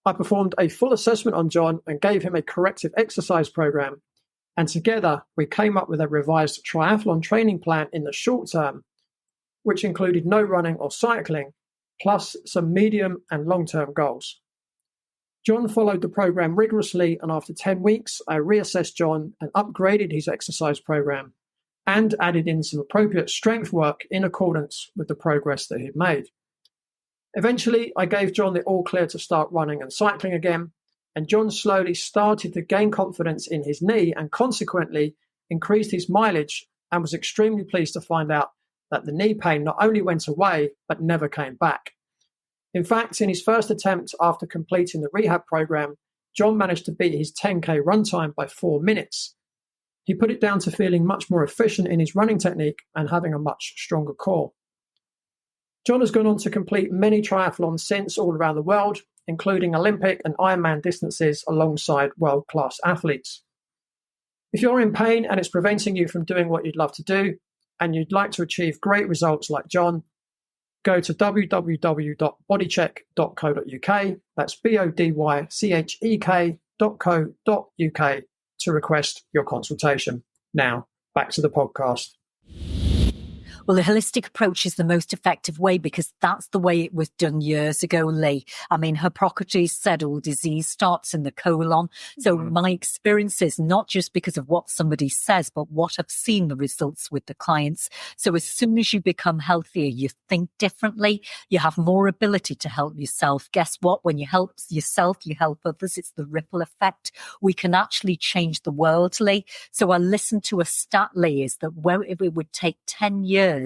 I performed a full assessment on John and gave him a corrective exercise program, and together we came up with a revised triathlon training plan in the short term, which included no running or cycling, plus some medium and long-term goals. John followed the program rigorously, and after 10 weeks, I reassessed John and upgraded his exercise program and added in some appropriate strength work in accordance with the progress that he'd made. Eventually, I gave John the all clear to start running and cycling again, and John slowly started to gain confidence in his knee and consequently increased his mileage, and was extremely pleased to find out that the knee pain not only went away, but never came back. In fact, in his first attempt after completing the rehab program, John managed to beat his 10K run time by 4 minutes. He put it down to feeling much more efficient in his running technique and having a much stronger core. John has gone on to complete many triathlons since all around the world, including Olympic and Ironman distances alongside world-class athletes. If you're in pain and it's preventing you from doing what you'd love to do, and you'd like to achieve great results like John, go to www.bodycheck.co.uk. That's bodychek.co.uk to request your consultation. Now, back to the podcast. Well, the holistic approach is the most effective way because that's the way it was done years ago, Lee. I mean, Hippocrates said all disease starts in the colon. So my experience is not just because of what somebody says, but what I've seen the results with the clients. So as soon as you become healthier, you think differently, you have more ability to help yourself. Guess what? When you help yourself, you help others. It's the ripple effect. We can actually change the world, Lee. So I listened to a stat, Lee, is that if it would take 10 years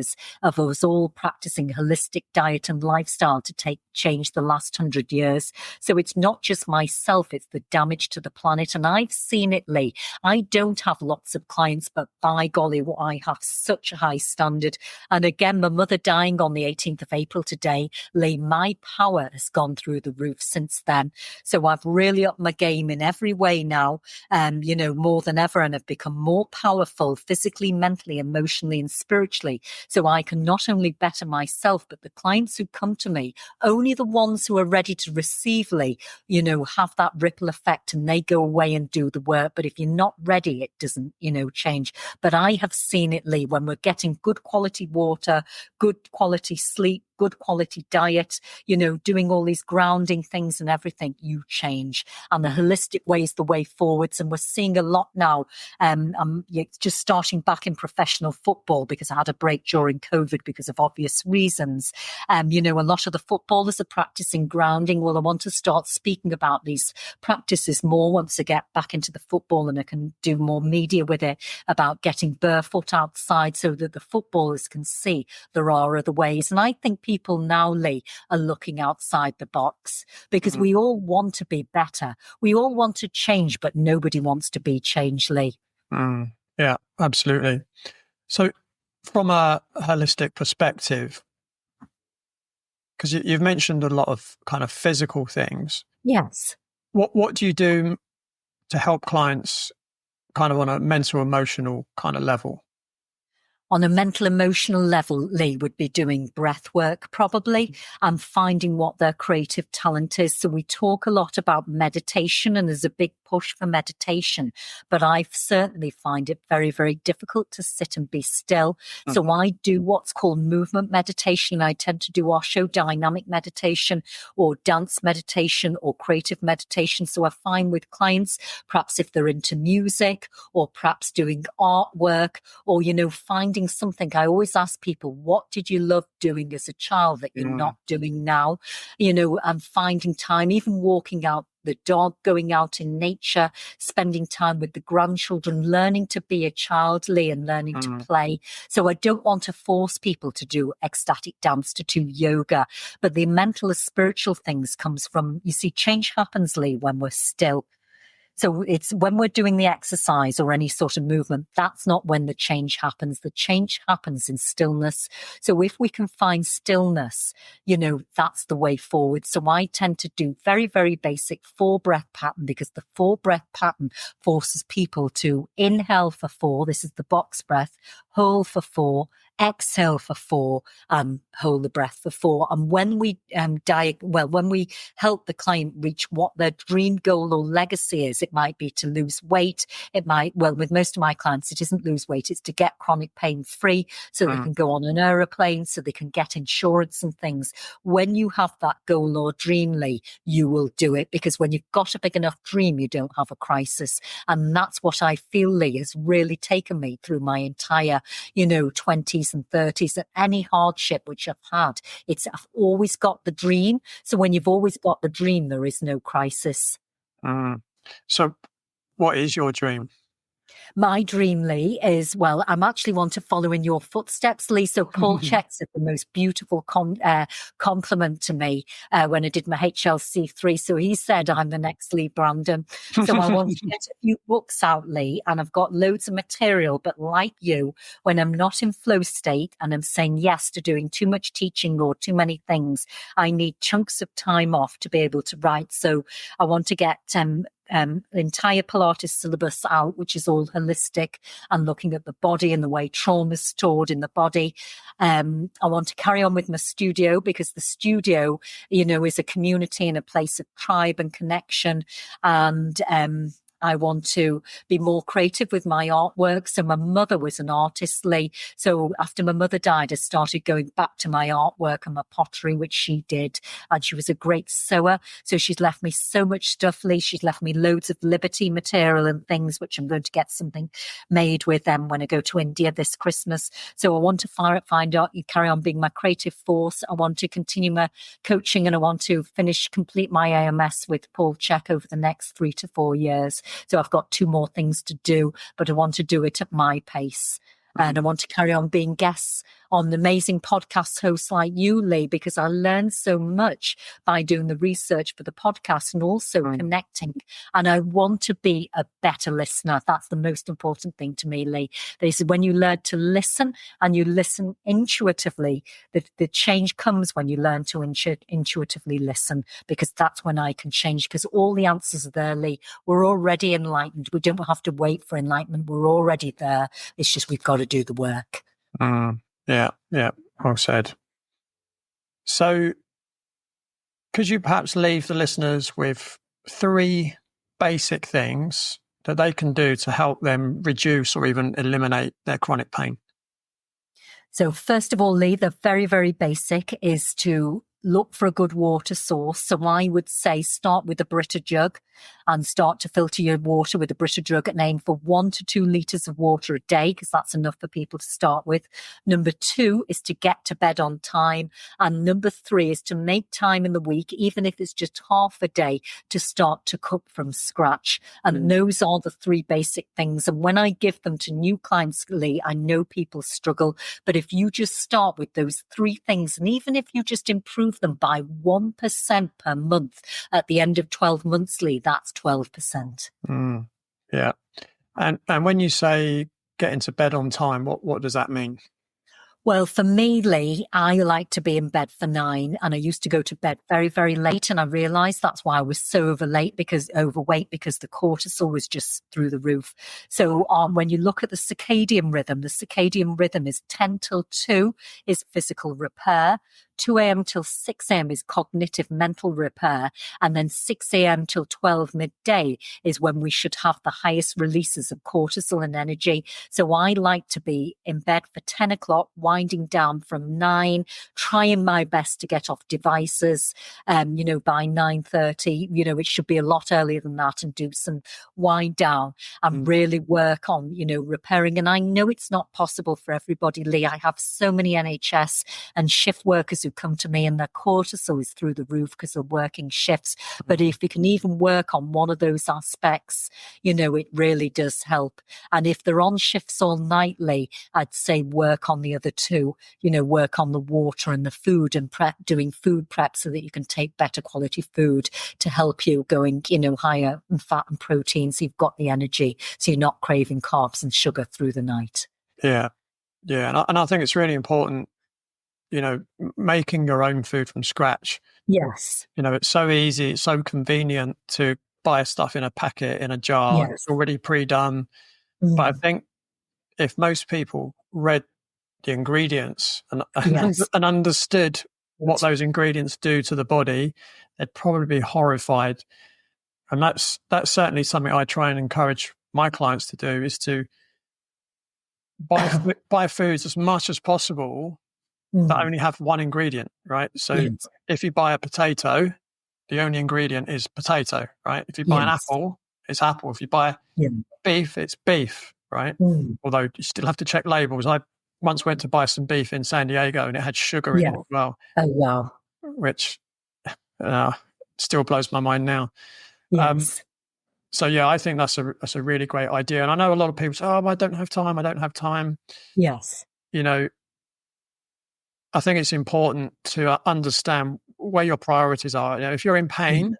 of us all practicing holistic diet and lifestyle to change the last 100 years. So it's not just myself, it's the damage to the planet. And I've seen it, Lee. I don't have lots of clients, but by golly, I have such a high standard. And again, my mother dying on the 18th of April today, Lee, my power has gone through the roof since then. So I've really upped my game in every way now, more than ever, and have become more powerful physically, mentally, emotionally, and spiritually. So I can not only better myself, but the clients who come to me, only the ones who are ready to receive, Lee, have that ripple effect and they go away and do the work. But if you're not ready, it doesn't, change. But I have seen it, Lee, when we're getting good quality water, good quality sleep, good quality diet, doing all these grounding things and everything, you change. And the holistic way is the way forwards. And we're seeing a lot now. I'm just starting back in professional football because I had a break during COVID because of obvious reasons. A lot of the footballers are practicing grounding. Well, I want to start speaking about these practices more once I get back into the football and I can do more media with it about getting barefoot outside so that the footballers can see there are other ways. And I think people now, Lee, are looking outside the box because we all want to be better. We all want to change, but nobody wants to be changed, Lee. Yeah, absolutely. So from a holistic perspective, because you've mentioned a lot of kind of physical things. Yes. What do you do to help clients kind of on a mental, emotional kind of level? On a mental, emotional level, Lee would be doing breath work probably and finding what their creative talent is. So we talk a lot about meditation and there's a big push for meditation, but I certainly find it very, very difficult to sit and be still. So I do what's called movement meditation. I tend to do Osho dynamic meditation or dance meditation or creative meditation. So I find with clients, perhaps if they're into music or perhaps doing artwork or, finding something. I always ask people, what did you love doing as a child that you're not doing now? And finding time, even walking out the dog, going out in nature, spending time with the grandchildren, learning to be a child, Lee, and learning to play. So I don't want to force people to do ecstatic dance, to do yoga, but the mental and spiritual things comes from, change happens, Lee, when we're still. So it's when we're doing the exercise or any sort of movement, that's not when the change happens. The change happens in stillness. So if we can find stillness, that's the way forward. So I tend to do very, very basic 4-breath pattern because the 4-breath pattern forces people to inhale for 4. This is the box breath, hold for 4, exhale for 4, and hold the breath for 4. And when we when we help the client reach what their dream goal or legacy is, it might be to lose weight. It might, with most of my clients, it isn't lose weight. It's to get chronic pain free so they can go on an aeroplane, so they can get insurance and things. When you have that goal or dream, Lee, you will do it because when you've got a big enough dream, you don't have a crisis. And that's what I feel, Lee, has really taken me through my entire, 20s and 30s and any hardship which I've had. I've always got the dream. So when you've always got the dream, there is no crisis. So what is your dream? My dream, Lee, is, I'm actually want to follow in your footsteps, Lee. So Paul CHEK said the most beautiful compliment to me when I did my HLC3. So he said, I'm the next Lee Brandon. So I want to get a few books out, Lee, and I've got loads of material. But like you, when I'm not in flow state and I'm saying yes to doing too much teaching or too many things, I need chunks of time off to be able to write. So I want to get entire Pilates syllabus out, which is all holistic and looking at the body and the way trauma is stored in the body. I want to carry on with my studio, because the studio, is a community and a place of tribe and connection. And I want to be more creative with my artwork. So my mother was an artist, Lee. So after my mother died, I started going back to my artwork and my pottery, which she did. And she was a great sewer. So she's left me so much stuff, Lee. She's left me loads of Liberty material and things, which I'm going to get something made with them when I go to India this Christmas. So I want to find out, carry on being my creative force. I want to continue my coaching, and I want to complete my AMS with Paul CHEK over the next 3 to 4 years. So I've got 2 more things to do, but I want to do it at my pace. And I want to carry on being guests on amazing podcast hosts like you, Lee, because I learned so much by doing the research for the podcast and also connecting. And I want to be a better listener. That's the most important thing to me, Lee. They said when you learn to listen and you listen intuitively, the change comes when you learn to intuitively listen, because that's when I can change, because all the answers are there, Lee. We're already enlightened. We don't have to wait for enlightenment. We're already there. It's just we've got to do the work. Yeah, well said. So could you perhaps leave the listeners with 3 basic things that they can do to help them reduce or even eliminate their chronic pain? So first of all, Lee, the very, very basic is to look for a good water source. So I would say start with a Brita jug and start to filter your water with a Brita jug and aim for 1 to 2 litres of water a day, because that's enough for people to start with. Number 2 is to get to bed on time. And number 3 is to make time in the week, even if it's just half a day, to start to cook from scratch. And those are the 3 basic things. And when I give them to new clients, Lee, I know people struggle. But if you just start with those 3 things, and even if you just improve them by 1% per month at the end of 12 months, Lee, that's 12%. Yeah. And when you say get into bed on time, what does that mean? Well, for me, Lee, I like to be in bed for 9, and I used to go to bed very, very late. And I realized that's why I was so overweight, because the cortisol was just through the roof. So when you look at the circadian rhythm is 10 till 2 is physical repair. 2 a.m. till 6 a.m. is cognitive mental repair. And then 6 a.m. till 12 midday is when we should have the highest releases of cortisol and energy. So I like to be in bed for 10 o'clock, winding down from 9, trying my best to get off devices, by 9:30. It should be a lot earlier than that, and do some wind down and really work on, repairing. And I know it's not possible for everybody, Lee. I have so many NHS and shift workers who come to me and their cortisol is through the roof because they're working shifts. But if you can even work on one of those aspects, it really does help. And if they're on shifts all nightly, I'd say work on the other 2, work on the water and the food, and doing food prep so that you can take better quality food to help you going, higher in fat and protein. So you've got the energy, so you're not craving carbs and sugar through the night. Yeah. And I think it's really important, making your own food from scratch. Yes. It's so easy, it's so convenient to buy stuff in a packet, in a jar. Yes. It's already pre-done. But I think if most people read the ingredients and understood what those ingredients do to the body, they'd probably be horrified. And that's certainly something I try and encourage my clients to do, is to buy foods as much as possible that only have one ingredient, right? So if you buy a potato, the only ingredient is potato, right? If you buy an apple, it's apple. If you buy beef, it's beef, right? Although you still have to check labels. I once went to buy some beef in San Diego and it had sugar in it as well. Oh, wow. Which still blows my mind now. Yes. So I think that's a really great idea. And I know a lot of people say, "Oh, I don't have time." Yes. I think it's important to understand where your priorities are. If you're in pain,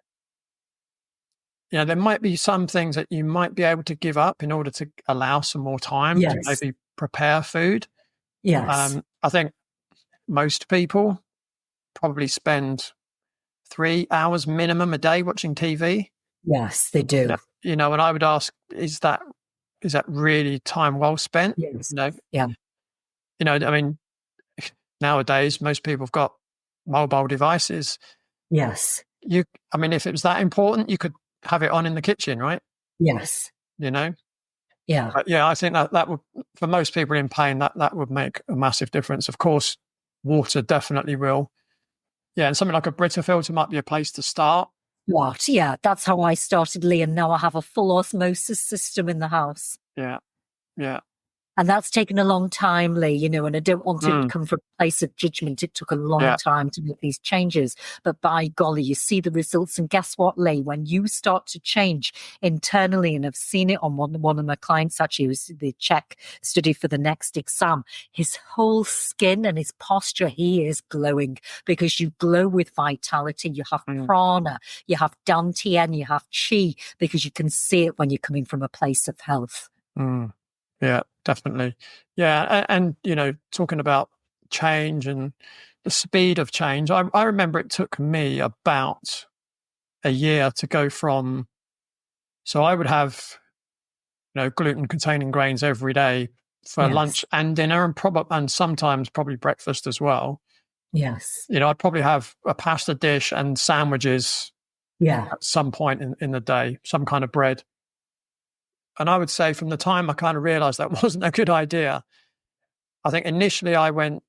there might be some things that you might be able to give up in order to allow some more time to maybe prepare food. Yes. I think most people probably spend 3 hours minimum a day watching TV. Yes, they do. And I would ask, is that really time well spent? Yes. You know, Yeah. I mean, nowadays most people have got mobile devices. Yes. I mean, if it was that important, you could have it on in the kitchen, right? Yes. You know, Yeah. but yeah, I think that would, for most people in pain, that would make a massive difference. Of course, water definitely will. Yeah, and something like a Brita filter might be a place to start. What? Yeah, that's how I started, Lee, and now I have a full osmosis system in the house. Yeah, yeah. And that's taken a long time, Lee, and I don't want it to come from a place of judgment. It took a long time to make these changes. But by golly, you see the results. And guess what, Lee? When you start to change internally, and I've seen it on one of my clients, actually, who's the CHEK study for the next exam, his whole skin and his posture, he is glowing because you glow with vitality. You have prana, you have dantian, you have chi, because you can see it when you're coming from a place of health. Yeah, definitely. Yeah. And talking about change and the speed of change, I remember it took me about a year to go from, so I would have, gluten containing grains every day for lunch and dinner, and sometimes probably breakfast as well. Yes. I'd probably have a pasta dish and sandwiches at some point in the day, some kind of bread. And I would say from the time I kind of realized that wasn't a good idea, I think initially I went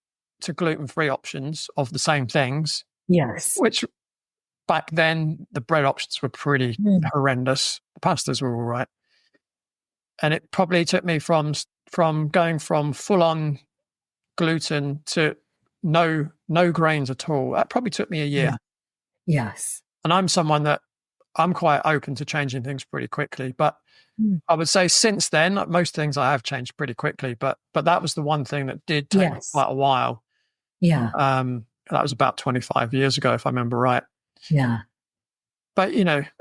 to gluten-free options of the same things. Yes. Which back then the bread options were pretty horrendous. The pastas were all right. And it probably took me from going from full-on gluten to no grains at all. That probably took me a year. Yes. And I'm someone that I'm quite open to changing things pretty quickly. But I would say since then, most things I have changed pretty quickly. But that was the one thing that did take quite a while. Yeah. That was about 25 years ago, if I remember right. Yeah. But,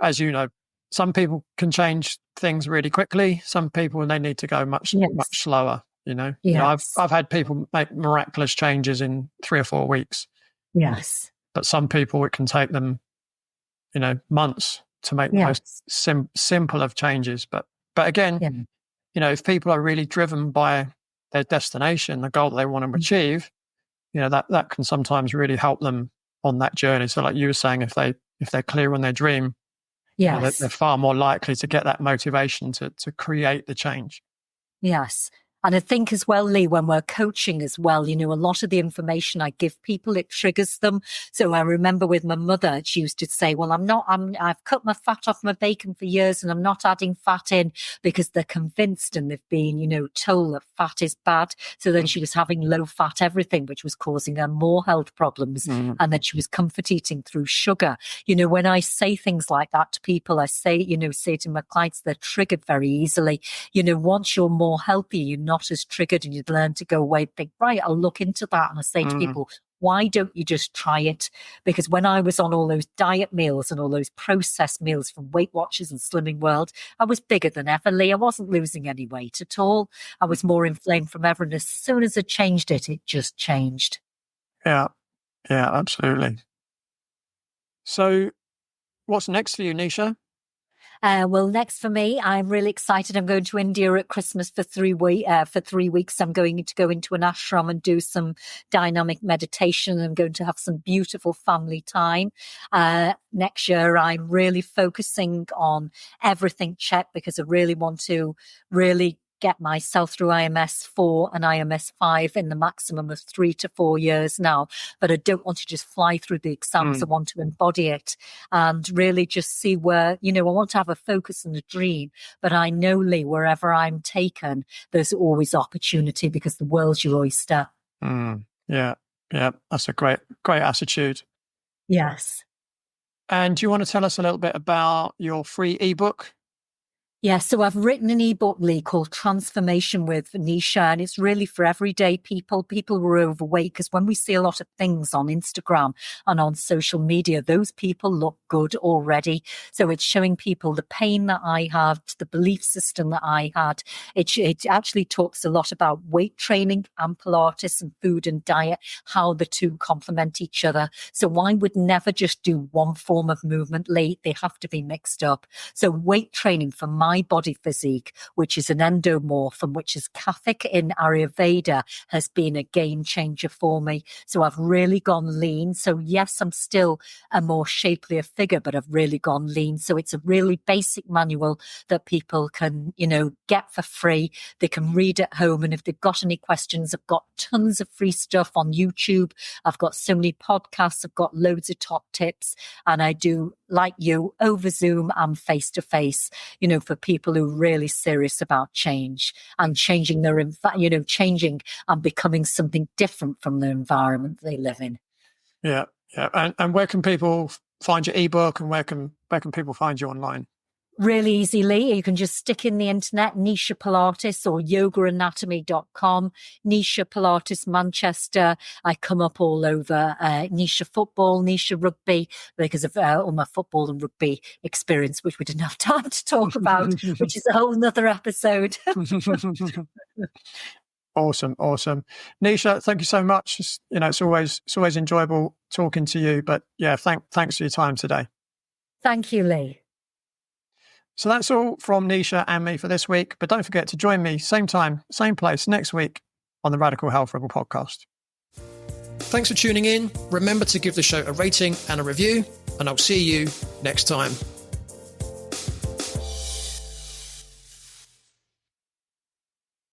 as you know, some people can change things really quickly. Some people, they need to go much slower, I've had people make miraculous changes in 3 or 4 weeks. Yes. But some people, it can take them, months to make the most simple of changes. But again, if people are really driven by their destination, the goal that they want to achieve, that can sometimes really help them on that journey. So like you were saying, if they're clear on their dream, they're far more likely to get that motivation to create the change. Yes. And I think as well, Lee, when we're coaching as well, a lot of the information I give people, it triggers them. So I remember with my mother, she used to say, well, I've cut my fat off my bacon for years and I'm not adding fat in because they're convinced and they've been, told that fat is bad. So then she was having low fat everything, which was causing her more health problems. And then she was comfort eating through sugar. When I say things like that to people, I say, say to my clients, they're triggered very easily. Once you're more healthy, you're not as triggered and you'd learn to go away and think, right, I'll look into that. And I say to people, why don't you just try it? Because when I was on all those diet meals and all those processed meals from Weight Watchers and Slimming World, I was bigger than ever, Lee. I wasn't losing any weight at all. I was more inflamed from ever. And as soon as I changed it, it just changed. Yeah, absolutely. So what's next for you, Nisha? Well, next for me, I'm really excited. I'm going to India at Christmas for 3 weeks. I'm going to go into an ashram and do some dynamic meditation. I'm going to have some beautiful family time. Next year, I'm really focusing on everything CHEK because I really want to really get myself through IMS 4 and IMS 5 in the maximum of 3 to 4 years now. But I don't want to just fly through the exams. I want to embody it and really just see where, I want to have a focus and a dream. But I know, Lee, wherever I'm taken, there's always opportunity because the world's your oyster. Yeah. That's a great attitude. Yes. And do you want to tell us a little bit about your free ebook? Yeah, so I've written an ebook, Lee, called Transformation with Nisha, and it's really for everyday people who are overweight, because when we see a lot of things on Instagram and on social media, those people look good already. So it's showing people the pain that I had, the belief system that I had. It actually talks a lot about weight training and Pilates and food and diet, how the two complement each other. So I would never just do one form of movement, Lee. They have to be mixed up. So weight training for my body physique, which is an endomorph and which is Kathik in Ayurveda, has been a game changer for me. So I've really gone lean. So yes, I'm still a more shapelier figure, but I've really gone lean. So it's a really basic manual that people can, get for free. They can read at home. And if they've got any questions, I've got tons of free stuff on YouTube. I've got so many podcasts. I've got loads of top tips. And I do, like you, over Zoom and face to face, for people who are really serious about change and changing changing and becoming something different from the environment they live in. Yeah. And where can people find your ebook, and where can people find you online? Really easily. You can just stick in the internet, Nisha Pilates or yogaanatomy.com, Nisha Pilates Manchester. I come up all over, Nisha Football, Nisha Rugby, because of all my football and rugby experience, which we didn't have time to talk about, which is a whole nother episode. Awesome. Nisha, thank you so much. It's always enjoyable talking to you, but yeah, thanks for your time today. Thank you, Lee. So that's all from Nisha and me for this week, but don't forget to join me same time, same place next week on the Radical Health Rebel podcast. Thanks for tuning in. Remember to give the show a rating and a review, and I'll see you next time.